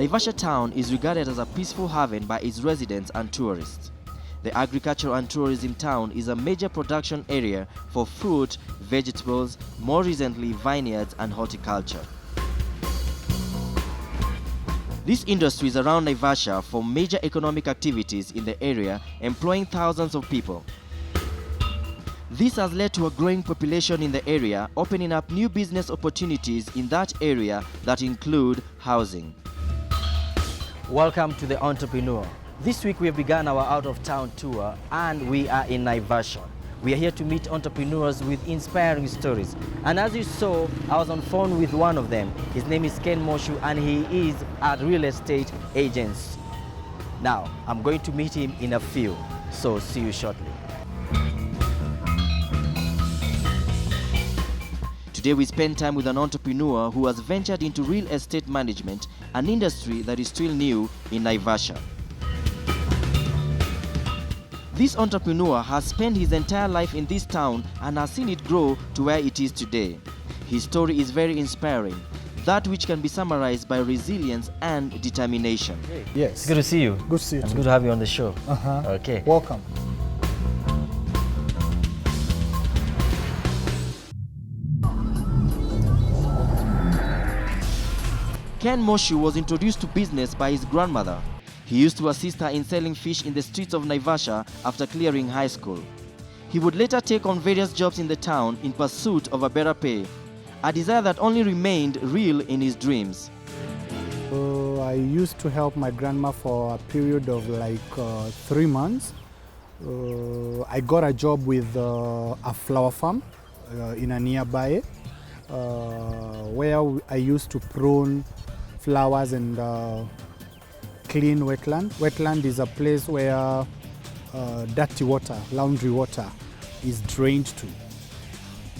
Naivasha town is regarded as a peaceful haven by its residents and tourists. The agricultural and tourism town is a major production area for fruit, vegetables, more recently vineyards and horticulture. These industries around Naivasha form major economic activities in the area, employing thousands of people. This has led to a growing population in the area, opening up new business opportunities in that area that include housing. Welcome to The Entrepreneur. This week we have begun our out-of-town tour and we are in Naivasha. We are here to meet entrepreneurs with inspiring stories. And as you saw, I was on phone with one of them. His name is Ken Moshu and he is a real estate agent. Now, I'm going to meet him in a few, so see you shortly. Today we spend time with an entrepreneur who has ventured into real estate management, an industry that is still new in Naivasha. This entrepreneur has spent his entire life in this town and has seen it grow to where it is today. His story is very inspiring, that which can be summarized by resilience and determination. Yes. It's good to see you. Good to see you. It's good to have you on the show. Okay. Welcome. Ken Moshu was introduced to business by his grandmother. He used to assist her in selling fish in the streets of Naivasha after clearing high school. He would later take on various jobs in the town in pursuit of a better pay, a desire that only remained real in his dreams. I used to help my grandma for a period of like 3 months. I got a job with a flower farm in a nearby where I used to prune flowers and clean wetland. Wetland is a place where dirty water, laundry water is drained to.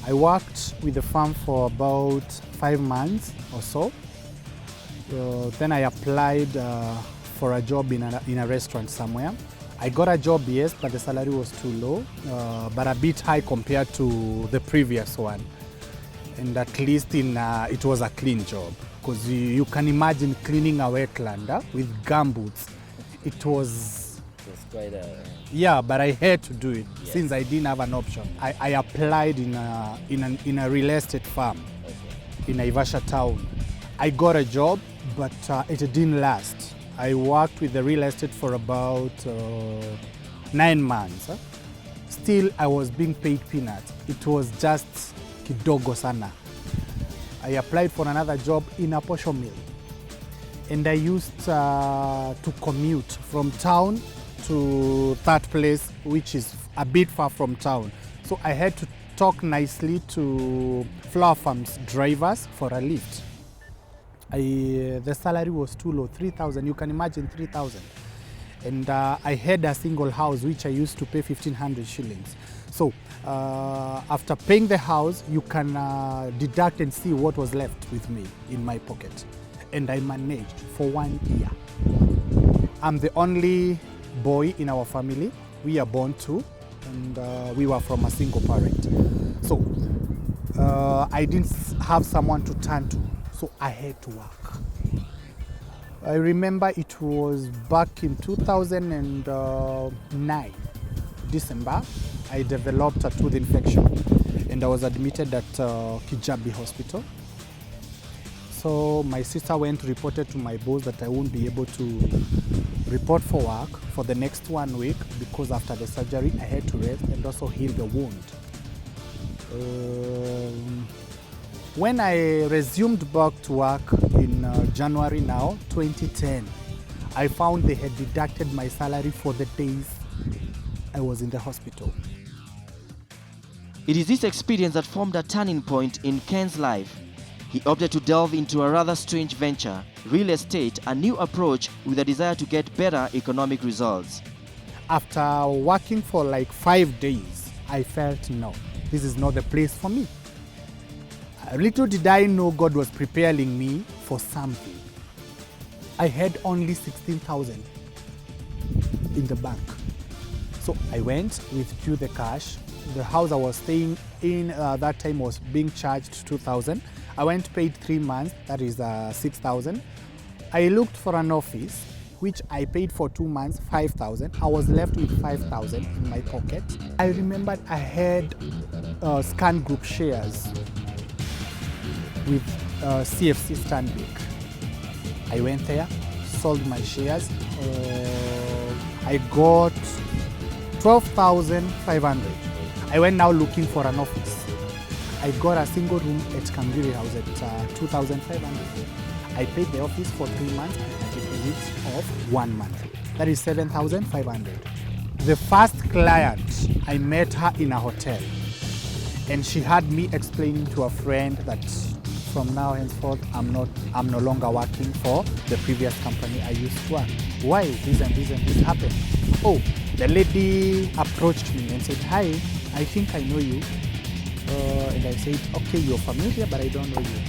I worked with the farm for about 5 months or so. Then I applied for a job in a restaurant somewhere. I got a job, yes, but the salary was too low, but a bit high compared to the previous one. And at least it was a clean job, because you can imagine cleaning a wetland with gumboots. It was quite a... Yeah, but I had to do it, yes, since I didn't have an option. I applied in a real estate firm in Naivasha town. I got a job, but it didn't last. I worked with the real estate for about 9 months. Still, I was being paid peanuts. It was just kidogo sana. I applied for another job in a posho mill, and I used to commute from town to that place, which is a bit far from town. So I had to talk nicely to flower farms drivers for a lift. The salary was too low, 3,000. You can imagine 3,000. And I had a single house which I used to pay 1,500 shillings. So after paying the house, you can deduct and see what was left with me in my pocket. And I managed for 1 year. I'm the only boy in our family. We are born two, and we were from a single parent. So I didn't have someone to turn to, so I had to work. I remember it was back in 2009, December. I developed a tooth infection and I was admitted at Kijabi Hospital. So my sister went to report it to my boss that I won't be able to report for work for the next 1 week because after the surgery I had to rest and also heal the wound. When I resumed back to work in January now, 2010, I found they had deducted my salary for the days I was in the hospital. It is this experience that formed a turning point in Ken's life. He opted to delve into a rather strange venture, real estate, a new approach with a desire to get better economic results. After working for like 5 days, I felt no, this is not the place for me. Little did I know God was preparing me for something. I had only 16,000 in the bank. So I went, withdrew the cash. The house I was staying in that time was being charged 2,000. I went, paid 3 months, that is 6,000. I looked for an office which I paid for 2 months, 5,000. I was left with 5,000 in my pocket. I remembered I had Scan Group shares with CFC Stanbic. I went there, sold my shares. I got 12,500. I went now looking for an office. I got a single room at Kangiri House at 2,500. I paid the office for 3 months and a deposit of 1 month. That is 7,500. The first client, I met her in a hotel, and she had me explaining to a friend that from now henceforth I'm no longer working for the previous company I used to work. Why? This and this and this happened. Oh, the lady approached me and said, "Hi, I think I know you." And I said, "Okay, you're familiar, but I don't know you."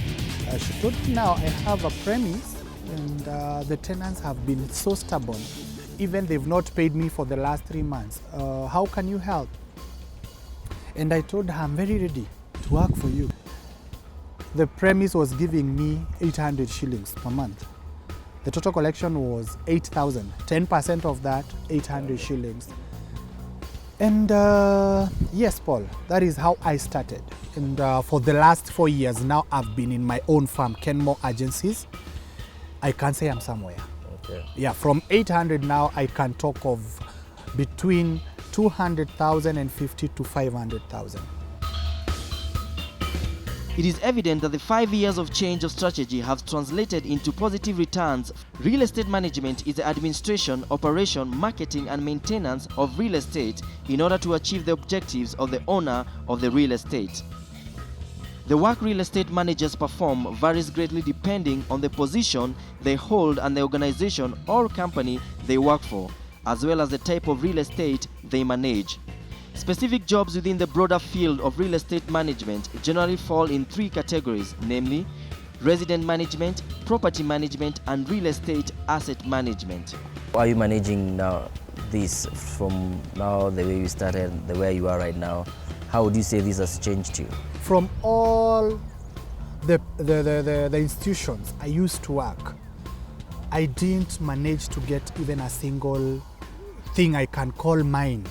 She told me, "Now I have a premise, and the tenants have been so stubborn. Even they've not paid me for the last 3 months. How can you help?" And I told her, "I'm very ready to work for you." The premise was giving me 800 shillings per month. The total collection was 8,000. 10% of that, 800 shillings. And yes, Paul, that is how I started. And for the last 4 years now, I've been in my own firm, Kenmore Agencies. I can't say I'm somewhere. Okay. Yeah, from 800 now, I can talk of between 200,000 and 50 to 500,000. It is evident that the 5 years of change of strategy have translated into positive returns. Real estate management is the administration, operation, marketing and maintenance of real estate in order to achieve the objectives of the owner of the real estate. The work real estate managers perform varies greatly depending on the position they hold and the organization or company they work for, as well as the type of real estate they manage. Specific jobs within the broader field of real estate management generally fall in 3 categories, namely resident management, property management, and real estate asset management. How are you managing now this from now, the way you started, the way you are right now? How would you say this has changed you? From all the institutions I used to work, I didn't manage to get even a single thing I can call mine,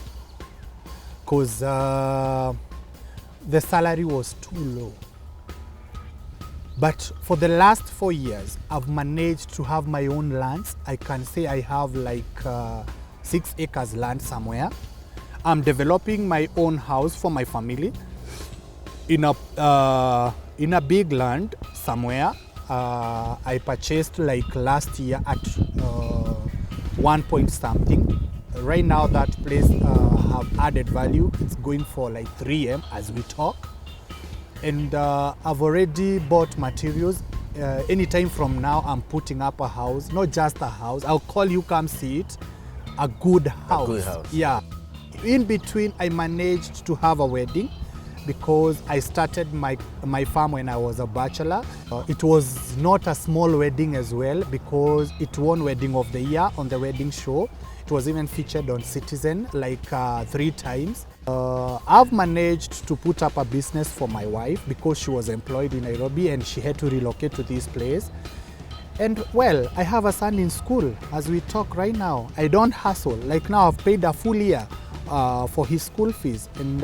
because the salary was too low. But for the last 4 years, I've managed to have my own lands. I can say I have like 6 acres land somewhere. I'm developing my own house for my family in a big land somewhere. I purchased like last year at 1 point something. Right now that place have added value. It's going for like 3M as we talk. And I've already bought materials. Anytime from now I'm putting up a house, not just a house. I'll call you, come see it. A good house. A good house. Yeah. In between I managed to have a wedding because I started my farm when I was a bachelor. It was not a small wedding as well because it won Wedding of the Year on the wedding show. It was even featured on Citizen like 3 times. I've managed to put up a business for my wife because she was employed in Nairobi and she had to relocate to this place. And well, I have a son in school as we talk right now. I don't hustle. Like now I've paid a full year for his school fees. And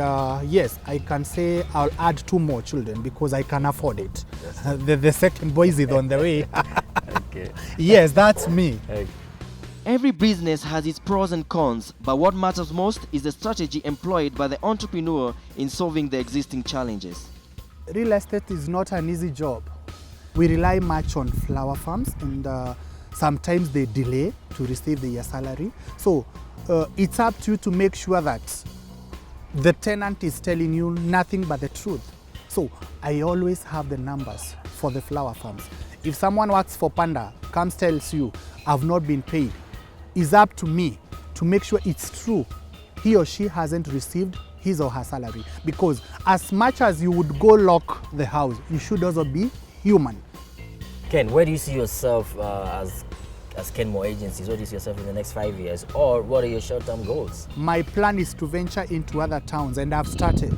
yes, I can say I'll add 2 more children because I can afford it. Yes. The second boy is on the way. Okay. Yes, that's me. Okay. Every business has its pros and cons, but what matters most is the strategy employed by the entrepreneur in solving the existing challenges. Real estate is not an easy job. We rely much on flower farms and sometimes they delay to receive their salary. So it's up to you to make sure that the tenant is telling you nothing but the truth. So I always have the numbers for the flower farms. If someone works for Panda, comes tells you, I've not been paid, it's up to me to make sure it's true. He or she hasn't received his or her salary. Because as much as you would go lock the house, you should also be human. Ken, where do you see yourself as Kenmore Agencies? Where do you see yourself in the next 5 years? Or what are your short-term goals? My plan is to venture into other towns and I've started.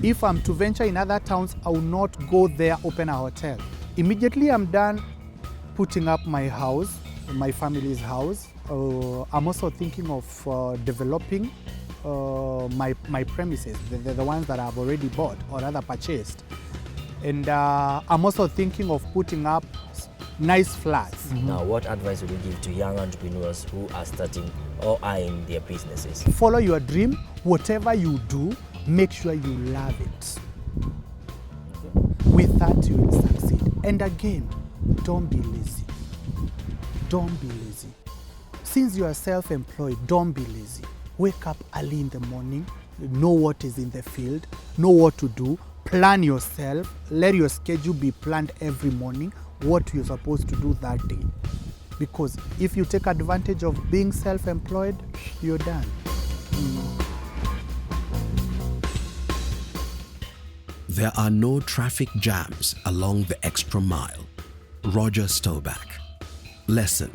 If I'm to venture in other towns, I will not go there, open a hotel. Immediately I'm done putting up my house, my family's house. I'm also thinking of developing my premises, the ones that I've already bought or rather purchased. And I'm also thinking of putting up nice flats. Now, what advice would you give to young entrepreneurs who are starting or are in their businesses? Follow your dream. Whatever you do, make sure you love it. With that, you will succeed. And again, don't be lazy. Don't be lazy. Since you are self-employed, don't be lazy. Wake up early in the morning, know what is in the field, know what to do, plan yourself, let your schedule be planned every morning, what you're supposed to do that day. Because if you take advantage of being self-employed, you're done. There are no traffic jams along the extra mile. Roger Stoback. Lesson: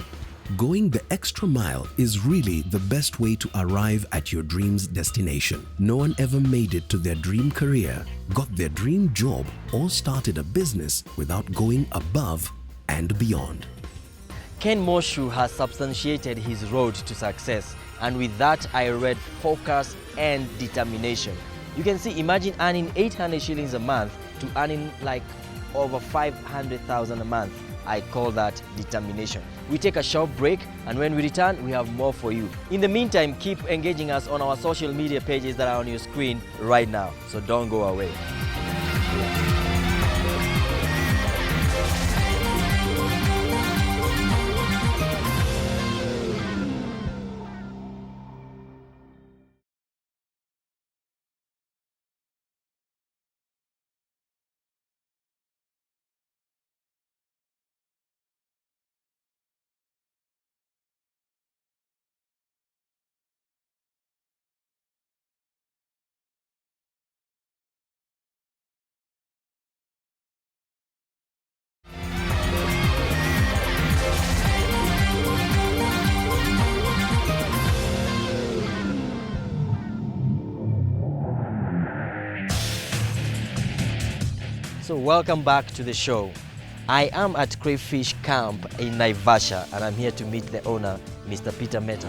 going the extra mile is really the best way to arrive at your dream's destination. No one ever made it to their dream career, got their dream job, or started a business without going above and beyond. Ken Moshu has substantiated his road to success, and with that I read focus and determination. You can see, imagine earning 800 shillings a month to earning like over 500,000 a month. I call that determination. We take a short break, and when we return, we have more for you. In the meantime, keep engaging us on our social media pages that are on your screen right now, so don't go away. So welcome back to the show. I am at Crayfish Camp in Naivasha, and I'm here to meet the owner, Mr. Peter Meta.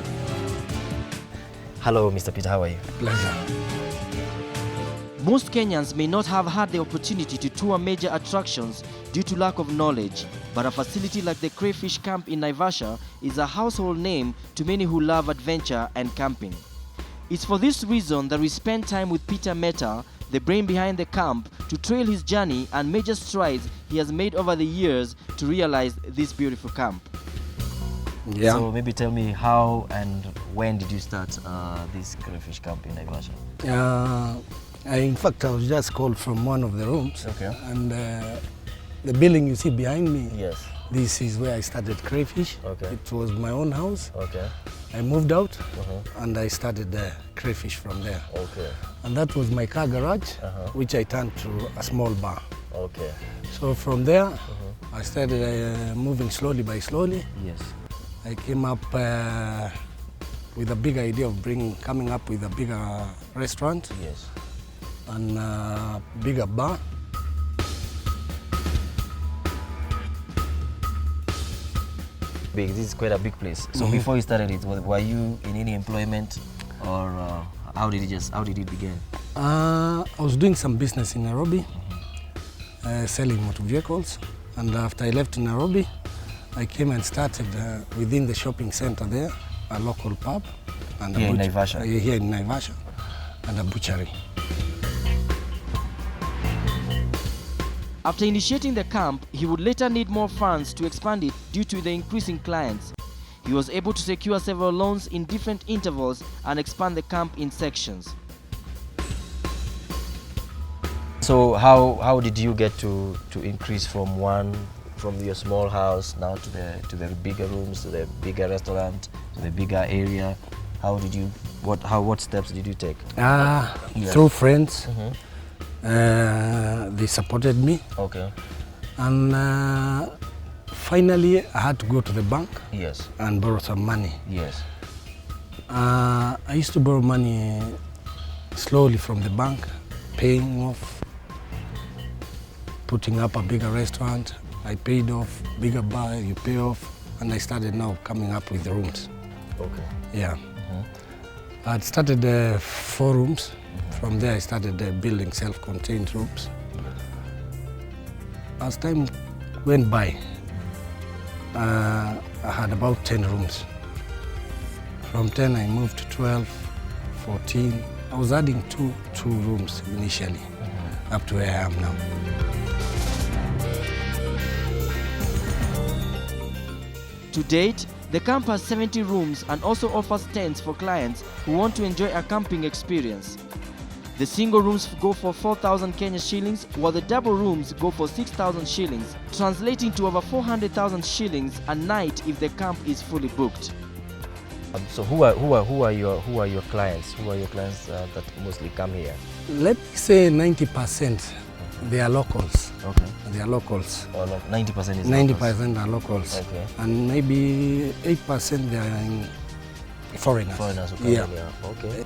Hello, Mr. Peter, how are you? Pleasure. Most Kenyans may not have had the opportunity to tour major attractions due to lack of knowledge, but a facility like the Crayfish Camp in Naivasha is a household name to many who love adventure and camping. It's for this reason that we spend time with Peter Meta, the brain behind the camp, to trail his journey and major strides he has made over the years to realize this beautiful camp. Yeah. So maybe tell me how and when did you start this Crayfish Camp in Naivasha? In fact, I was just called from one of the rooms. Okay. And the building you see behind me, Yes. this is where I started Crayfish. Okay. It was my own house. Okay. I moved out and I started Crayfish from there. Okay. And that was my car garage, which I turned to a small bar. Okay. So from there, I started moving slowly by slowly. Yes. I came up with a big idea of coming up with a bigger restaurant Yes. and a bigger bar. Big. This is quite a big place. So before you started it, were you in any employment, or how did it begin? I was doing some business in Nairobi, selling motor vehicles, and after I left Nairobi, I came and started within the shopping center there, a local pub, and Here in Naivasha? Here in Naivasha, and a butchery. After initiating the camp, he would later need more funds to expand it due to the increasing clients. He was able to secure several loans in different intervals and expand the camp in sections. So how did you get to increase from your small house now to the bigger rooms, to the bigger restaurant, to the bigger area? What steps did you take? Through friends. They supported me, Okay. and finally I had to go to the bank Yes. and borrow some money. Yes. I used to borrow money slowly from the bank, paying off, putting up a bigger restaurant, I paid off, bigger buy, you pay off, and I started now coming up with the rooms. Okay. Yeah. I'd started 4 rooms. From there I started building self-contained rooms. As time went by, I had about 10 rooms. From 10 I moved to 12, 14. I was adding two rooms initially, up to where I am now. To date, the camp has 70 rooms and also offers tents for clients who want to enjoy a camping experience. The single rooms go for 4,000 Kenya shillings, while the double rooms go for 6,000 shillings, translating to over 400,000 shillings a night if the camp is fully booked. So who are your clients? Who are your clients that mostly come here? Let me say 90% they are locals. Okay. They are locals. Or 90% is 90% are locals. Okay. And maybe 8% they are foreigners. Foreigners who come Yeah. here. Okay.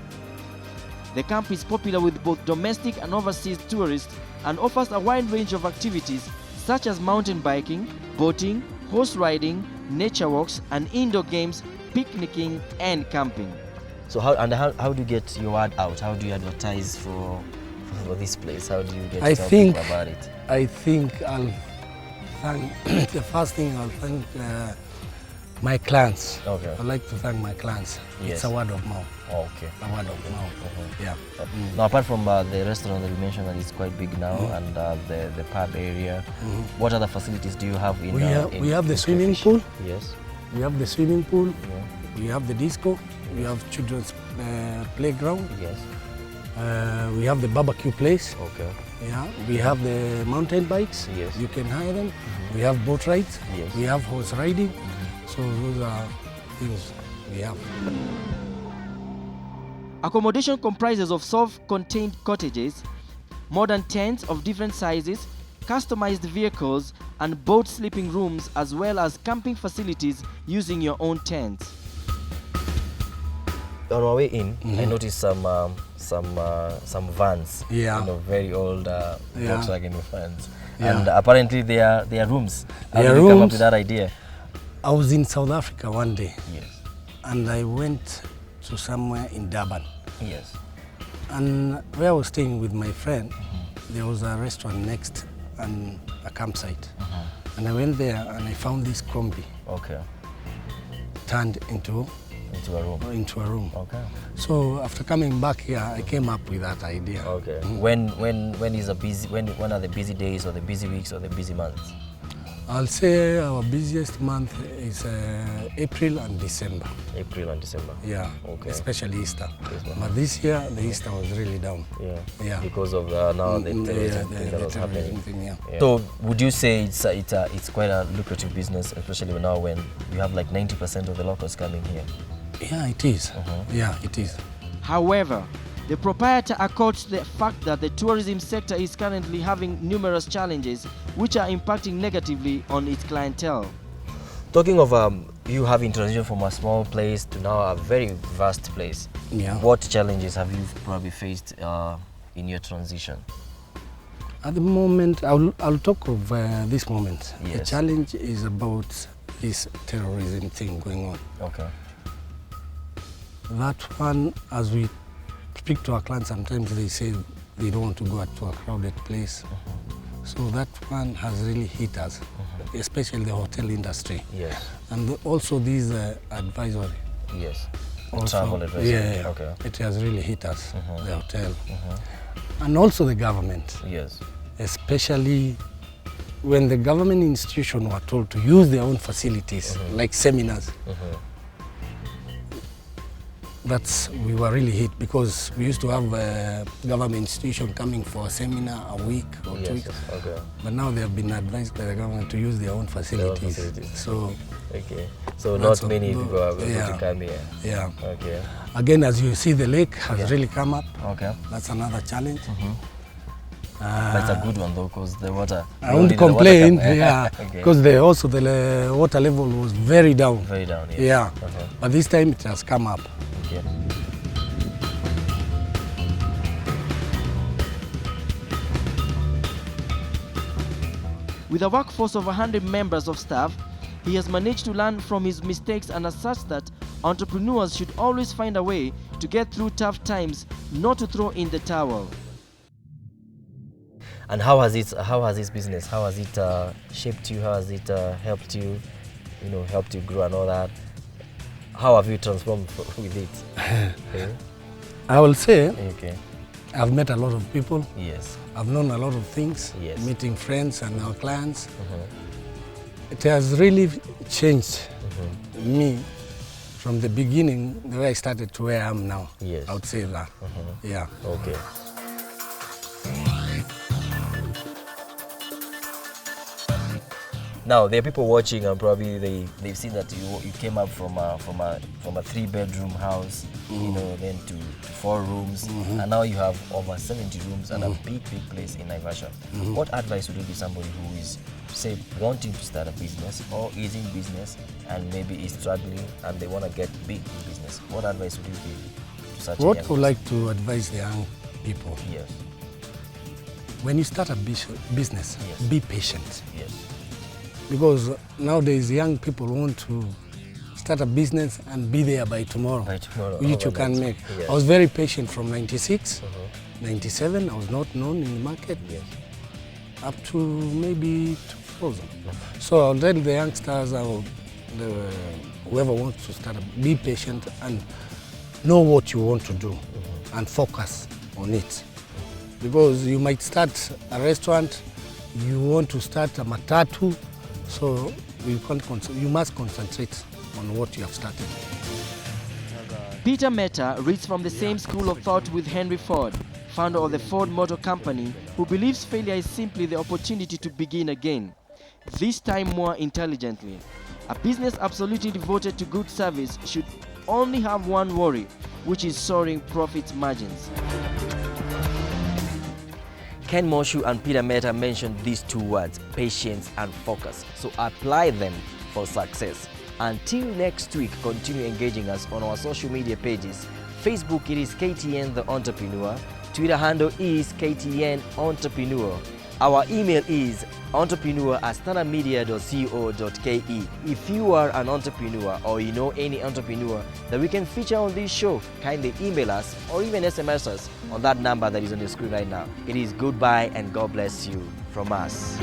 The camp is popular with both domestic and overseas tourists and offers a wide range of activities such as mountain biking, boating, horse riding, nature walks, and indoor games, picnicking, and camping. So how do you get your word out? How do you advertise for this place? How do you get to tell people about it? I think I'll thank the first thing I'll thank my clients. Okay. I'd like to thank my clients. Yes. It's a word of mouth. Oh, okay. A word of mouth. Yeah. Now, apart from the restaurant that you mentioned that is quite big now, and the pub area, what other facilities do you have in? We have the in swimming Crayfish? pool. Yes. We have the swimming pool. Yeah. We have the disco. We have children's playground. Yes. We have the barbecue place. Okay. Yeah. We have the mountain bikes. Yes. You can hire them. We have boat rides. Yes. We have horse riding. So those are things we have. Accommodation comprises of self-contained cottages, modern tents of different sizes, customized vehicles, and boat sleeping rooms, as well as camping facilities using your own tents. On our way in, I noticed some vans. Yeah. You know, very old Volkswagen vans. Yeah. And apparently they are rooms. How They are did you come up rooms. with that idea? I was in South Africa one day, Yes. and I went to somewhere in Durban. Yes. And where I was staying with my friend, there was a restaurant next and a campsite. And I went there and I found this combi Okay. turned into Into a room. a room. Okay. So after coming back here, I came up with that idea. Okay. When are the busy days or the busy weeks or the busy months? I'll say our busiest month is April and December. April and December. Yeah, Okay. especially Easter. Easter. But this year, the Easter was really down. Yeah. Yeah. Because of now the terrorism thing that was terrorism happening. thing, yeah. Yeah. So would you say it's quite a lucrative business, especially now when you have like 90% of the locals coming here? Yeah, it is. Yeah, it is. However, the proprietor accounts the fact that the tourism sector is currently having numerous challenges which are impacting negatively on its clientele. Talking of you having transitioned from a small place to now a very vast place, Yeah. what challenges have you probably faced in your transition? At the moment, I'll talk of this moment. The Yes. challenge is about this terrorism thing going on. Okay. That one, as we speak to our clients, sometimes they say they don't want to go to a crowded place. So that one has really hit us, especially the hotel industry. Yes. And also these advisory. Yes. Also, Travel advisory. yeah, Okay. it has really hit us, the hotel. And also the government, Yes. especially when the government institutions were told to use their own facilities, like seminars. We were really hit because we used to have a government institution coming for a seminar a week or 2 weeks. Yes. Okay. But now they have been advised by the government to use their own facilities. facilities. So, Okay. So That's not many all- people are able yeah. to come here. yeah. Okay. Again, as you see, the lake has Yeah. really come up. Okay. That's another challenge. But it's a good one though, because the water. I won't complain, yeah, Okay. because the water level was very down. Very down. Yes. Yeah, Okay. but this time it has come up. Okay. With a workforce of 100 members of staff, he has managed to learn from his mistakes and as such that entrepreneurs should always find a way to get through tough times, not to throw in the towel. And how has this business, how has it shaped you? How has it helped you, helped you grow and all that? How have you transformed with it? Okay. I will say, Okay. I've met a lot of people. Yes. I've known a lot of things, Yes. meeting friends and our clients. It has really changed me from the beginning, the way I started to where I am now. Yes. I would say that. Yeah. Okay. Now there are people watching and probably they've seen that you came up from a 3-bedroom house, then to 4 rooms, and now you have over 70 rooms and a big place in Naivasha. What advice would you give somebody who is, say, wanting to start a business or is in business and maybe is struggling and they want to get big in business? What advice would you give to such a young What I would person? like to advise the young people, Yes. when you start a business, Yes. be patient. Yes. Because nowadays young people want to start a business and be there by tomorrow. By tomorrow, Which you can overnight. make. Yes. I was very patient from 96, 97, I was not known in the market. Yes. Up to maybe 2000. So I'll tell the youngsters, whoever wants to start, be patient and know what you want to do and focus on it. Because you might start a restaurant, you want to start a matatu, so you must concentrate on what you have started. Peter Mehta reads from the same school of thought with Henry Ford, founder of the Ford Motor Company, who believes failure is simply the opportunity to begin again, this time more intelligently. A business absolutely devoted to good service should only have one worry, which is soaring profit margins. Ken Moshu and Peter Mehta mentioned these 2 words, patience and focus, so apply them for success. Until next week, continue engaging us on our social media pages. Facebook, it is KTN The Entrepreneur. Twitter handle is KTN Entrepreneur. Our email is entrepreneur@standardmedia.co.ke. If you are an entrepreneur or you know any entrepreneur that we can feature on this show, kindly email us or even SMS us on that number that is on the screen right now. It is goodbye and God bless you from us.